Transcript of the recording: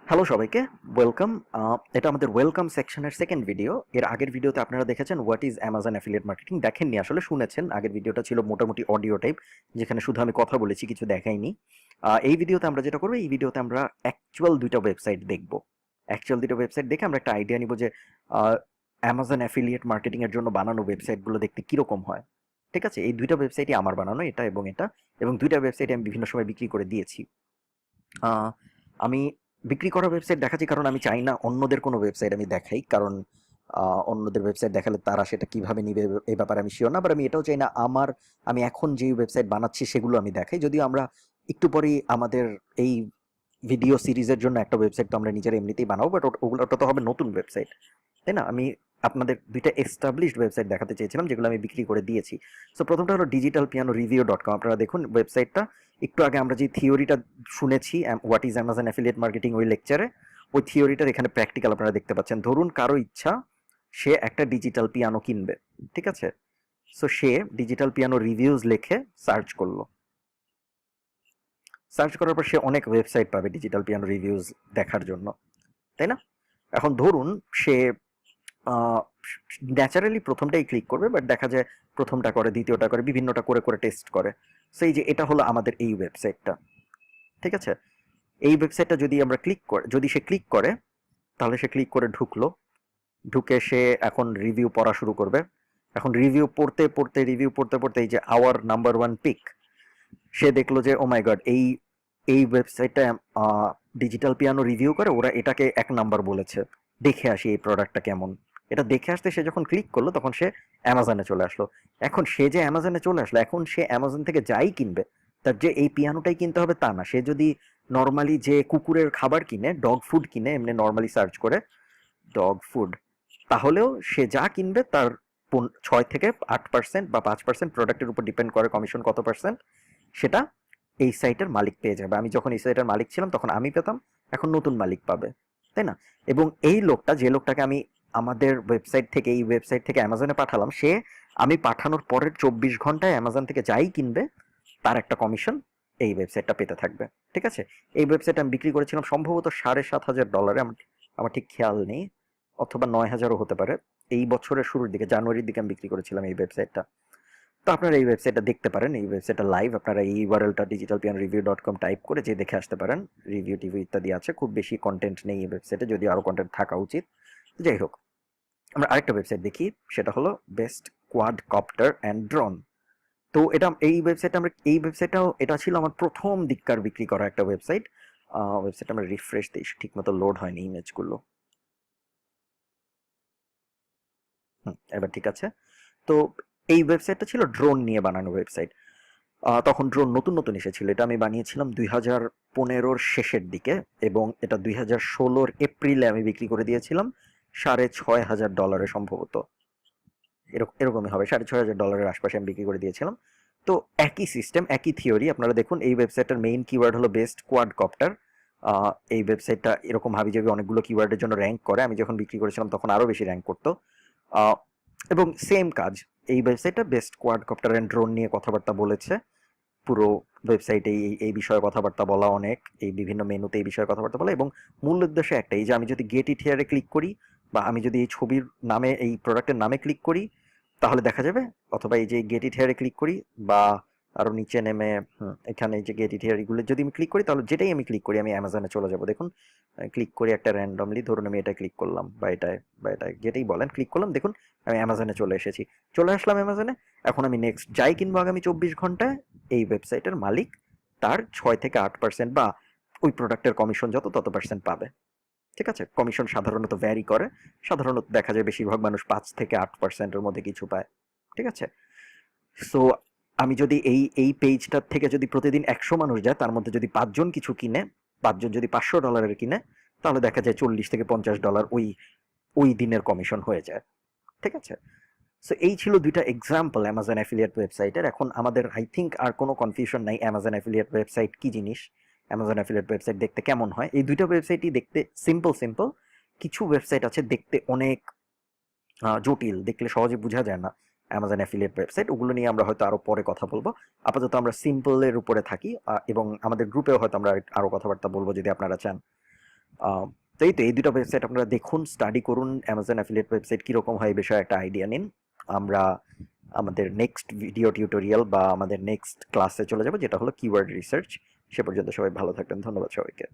Hello সবাইকে, welcome. এটা আমাদের ওয়েলকাম সেকশনের সেকেন্ড ভিডিও। এর আগের ভিডিওতে আপনারা দেখেছেন what is Amazon affiliate marketing. দেখেননি, আসলে শুনেছেন। আগের ভিডিওটা ছিল মোটামুটি অডিও টাইপ, যেখানে শুধু আমি কথা বলেছি, কিছু দেখাইনি। এই ভিডিওতে আমরা যেটা করবো, এই ভিডিওতে আমরা অ্যাকচুয়াল দুইটা ওয়েবসাইট দেখবো। অ্যাকচুয়াল দুটো ওয়েবসাইট দেখে আমরা একটা আইডিয়া নিব যে অ্যামাজন অ্যাফিলিয়েট মার্কেটিং এর জন্য বানানো ওয়েবসাইটগুলো দেখতে কিরকম হয়। ঠিক আছে, এই দুইটা ওয়েবসাইটই আমার বানানো, এটা এবং এটা, এবং দুইটা ওয়েবসাইট আমি বিভিন্ন সময় বিক্রি করে দিয়েছি। আহ, আমি বিক্রি করা ওয়েবসাইট দেখাচ্ছি কারণ আমি চাই না অন্যদের কোনো ওয়েবসাইট আমি দেখাই, কারণ অন্যদের ওয়েবসাইট দেখালে তারা সেটা কিভাবে নিবে এই ব্যাপারে আমি শিওর না। বাট আমি এটাও চাই না আমি এখন যে ওয়েবসাইট বানাচ্ছি সেগুলো আমি দেখাই। যদিও আমরা একটু পরেই আমাদের এই ভিডিও সিরিজের জন্য একটা ওয়েবসাইট তো আমরা নিজেরা এমনিতেই বানাবো, বাট ওটা তো হবে নতুন ওয়েবসাইট, তাই না? আমি আপনাদের দুইটা এস্টাবলিশড ওয়েবসাইট দেখাতে চেয়েছিলাম যেগুলো আমি বিক্রি করে দিয়েছি। সো প্রথমটা হলো digitalpiano.review.com। আপনারা দেখুন ওয়েবসাইটটা। একটু আগে আমরা যে থিওরিটা শুনেছি, what is Amazon affiliate marketing, ওই লেকচারে ওই থিওরিটার এখানে প্র্যাকটিক্যাল আপনারা দেখতে পাচ্ছেন। ধরুন কারো ইচ্ছা সে একটা ডিজিটাল পিয়ানো কিনবে, ঠিক আছে? সো সে ডিজিটাল পিয়ানো রিভিউজ লিখে সার্চ করলো। সার্চ করার পর সে অনেক ওয়েবসাইট পাবে ডিজিটাল পিয়ানো রিভিউজ দেখার জন্য, তাই না? এখন ধরুন সে ন্যাচারালি প্রথমটাই ক্লিক করবে, বাট দেখা যায় প্রথমটা করে, দ্বিতীয়টা করে, বিভিন্নটা করে করে টেস্ট করে। সেই যে এটা হলো আমাদের এই ওয়েবসাইটটা, ঠিক আছে? এই ওয়েবসাইটটা যদি সে ক্লিক করে, তাহলে সে ক্লিক করে ঢুকলো। ঢুকে সে এখন রিভিউ পড়া শুরু করবে। এখন রিভিউ পড়তে পড়তে এই যে আওয়ার নাম্বার ওয়ান পিক, সে দেখলো যে ও মাই গড, এই এই ওয়েবসাইটটা ডিজিটাল পিয়ানো রিভিউ করে, ওরা এটাকে 1 নাম্বার বলেছে, দেখে আসি এই প্রোডাক্টটা কেমন। এটা দেখে আসতে সে যখন ক্লিক করলো তখন সে অ্যামাজনে চলে আসলো। এখন সে যে অ্যামাজনে চলে আসলো, এখন সে অ্যামাজন থেকে যাই কিনবে, তার যে এই পিয়ানোটাই কিনতে হবে তা না। সে যদি নর্মালি যে কুকুরের খাবার কিনে, ডগ ফুড কিনে, এমনি নর্মালি সার্চ করে ডগ ফুড, তাহলেও সে যা কিনবে তার 6 থেকে 8% বা 5% প্রোডাক্টের উপর ডিপেন্ড করে কমিশন কত পার্সেন্ট, সেটা এই সাইটের মালিক পেয়ে যাবে। আমি যখন এই সাইটের মালিক ছিলাম তখন আমি পেতাম, এখন নতুন মালিক পাবে, তাই না? এবং এই লোকটা, যে লোকটাকে আমি আমাদের ওয়েবসাইট থেকে, এই ওয়েবসাইট থেকে অ্যামাজনে পাঠালাম, সে আমি পাঠানোর পরের 24 ঘন্টায় অ্যামাজন থেকে যাই কিনবে তার একটা কমিশন এই ওয়েবসাইটটা পেতে থাকবে, ঠিক আছে? এই ওয়েবসাইট আমি বিক্রি করেছিলাম সম্ভবত $7,500, আমার আমার ঠিক খেয়াল নেই, অথবা 9,000ও হতে পারে। এই বছরের শুরুর দিকে, জানুয়ারির দিকে আমি বিক্রি করেছিলাম এই ওয়েবসাইটটা। তো আপনারা এই ওয়েবসাইটটা দেখতে পারেন, এই ওয়েবসাইটটা লাইভ। আপনারা এই ইউআরএলটা digitalpianreview.com টাইপ করে যে দেখে আসতে পারেন। রিভিউ টিভিউ ইত্যাদি আছে, খুব বেশি কন্টেন্ট নেই এই ওয়েবসাইটে, যদিও আরও কন্টেন্ট থাকা উচিত। যাই হোক, আমরা আরেকটা ওয়েবসাইট দেখি, সেটা হলো best quad copter and drone. তো এই ওয়েবসাইটটাও এটা ছিল আমার প্রথম দিককার বিক্রি করা একটা ওয়েবসাইট। ওয়েবসাইট আমরা রিফ্রেশ দিই, ঠিক মতো লোড হয়নি ইমেজগুলো। এবার ঠিক আছে। তো এই ওয়েবসাইটটা ছিল ড্রোন নিয়ে বানানো ওয়েবসাইট। তখন ড্রোন নতুন নতুন এসেছিল। এটা আমি বানিয়েছিলাম 2015-র শেষের দিকে, এবং এটা 2016-র এপ্রিলে আমি বিক্রি করে দিয়েছিলাম $6,500 সম্ভবত, এরকমই হবে, $6,500 আশপাশে আমি বিক্রি করে দিয়েছিলাম। তো একই সিস্টেম, একই থিওরি। আপনারা দেখুন এই ওয়েবসাইটের মেইন কিওয়ার্ড হলো বেস্ট কোয়াড কপ্টার। এই ওয়েবসাইটটা এরকম হাবিজাবি অনেকগুলো কিওয়ার্ডের জন্য র্যাঙ্ক করে। আমি যখন বিক্রি করেছিলাম তখন আরও বেশি র্যাঙ্ক করতো। এবং সেম কাজ, এই ওয়েবসাইটটা best quad copter and drone নিয়ে কথাবার্তা বলেছে। পুরো ওয়েবসাইটে এই বিষয়ে কথাবার্তা বলা, অনেক এই বিভিন্ন মেনুতে এই বিষয়ে কথাবার্তা বলা, এবং মূল উদ্দেশ্য একটাই, যে আমি যদি গেট ইট হিয়ারে ক্লিক করি, বা আমি যদি এই ছবির নামে, এই প্রোডাক্টের নামে ক্লিক করি, তাহলে দেখা যাবে, অথবা এই যে গেট ইট হিয়ারে ক্লিক করি, বা আরও নিচে নেমে এখানে এই যে গেট ইট হিয়ার, এগুলো যদি আমি ক্লিক করি, তাহলে যেটাই আমি ক্লিক করি আমি অ্যামাজনে চলে যাব। দেখুন ক্লিক করি একটা র্যান্ডমলি, ধরুন আমি এটা ক্লিক করলাম, বা এটা যেটাই বলেন ক্লিক করলাম, দেখুন আমি অ্যামাজনে চলে এসেছি, চলে আসলাম অ্যামাজনে। এখন আমি নেক্সট যাই কিনবো আগামী 24 ঘন্টায়, এই ওয়েবসাইটের মালিক তার 6 থেকে 8% বা ওই প্রোডাক্টের কমিশন যত, তত পার্সেন্ট পাবে, ঠিক আছে? কমিশন সাধারণত ভ্যারি করে, সাধারণত দেখা যায় বেশিরভাগ মানুষ 5 থেকে 8%-এর মধ্যে কিছু পায়, ঠিক আছে? সো আমি যদি এই পেজটার থেকে যদি প্রতিদিন 100 মানুষ যায়, তার মধ্যে যদি 5 জন কিছু কিনে, 5 জন যদি $500 কিনে, তাহলে দেখা যায় $40 থেকে $50 ওই ওই দিনের কমিশন হয়ে যায়, ঠিক আছে? সো এই ছিল দুইটা এক্সাম্পল অ্যামাজন অ্যাফিলিয়েট ওয়েবসাইটের। এখন আমাদের আই থিঙ্ক আর কোনো কনফিউশন নাই অ্যামাজন অ্যাফিলিয়েট ওয়েবসাইট কি জিনিস, অ্যামাজন অ্যাফিলিয়েট ওয়েবসাইট দেখতে কেমন হয়। এই দুইটা ওয়েবসাইটই দেখতে সিম্পল। কিছু ওয়েবসাইট আছে দেখতে অনেক জটিল, দেখলে সহজে বোঝা যায় না অ্যামাজন অ্যাফিলিয়েট ওয়েবসাইট, ওগুলো নিয়ে আমরা হয়তো আরও পরে কথা বলবো। আপাতত আমরা সিম্পলের উপরে থাকি, এবং আমাদের গ্রুপেও হয়তো আমরা আরও কথাবার্তা বলবো যদি আপনারা চান। তো এই তো এই দুটো ওয়েবসাইট আপনারা দেখুন, স্টাডি করুন, অ্যামাজন অ্যাফিলিয়েট ওয়েবসাইট কীরকম হয় এই বিষয়ে একটা আইডিয়া নিন। আমরা আমাদের নেক্সট ভিডিও টিউটোরিয়াল বা আমাদের নেক্সট ক্লাসে চলে যাব, যেটা হলো কিওয়ার্ড রিসার্চ। সে পর্যন্ত সবাই ভালো থাকবেন, ধন্যবাদ সবাইকে।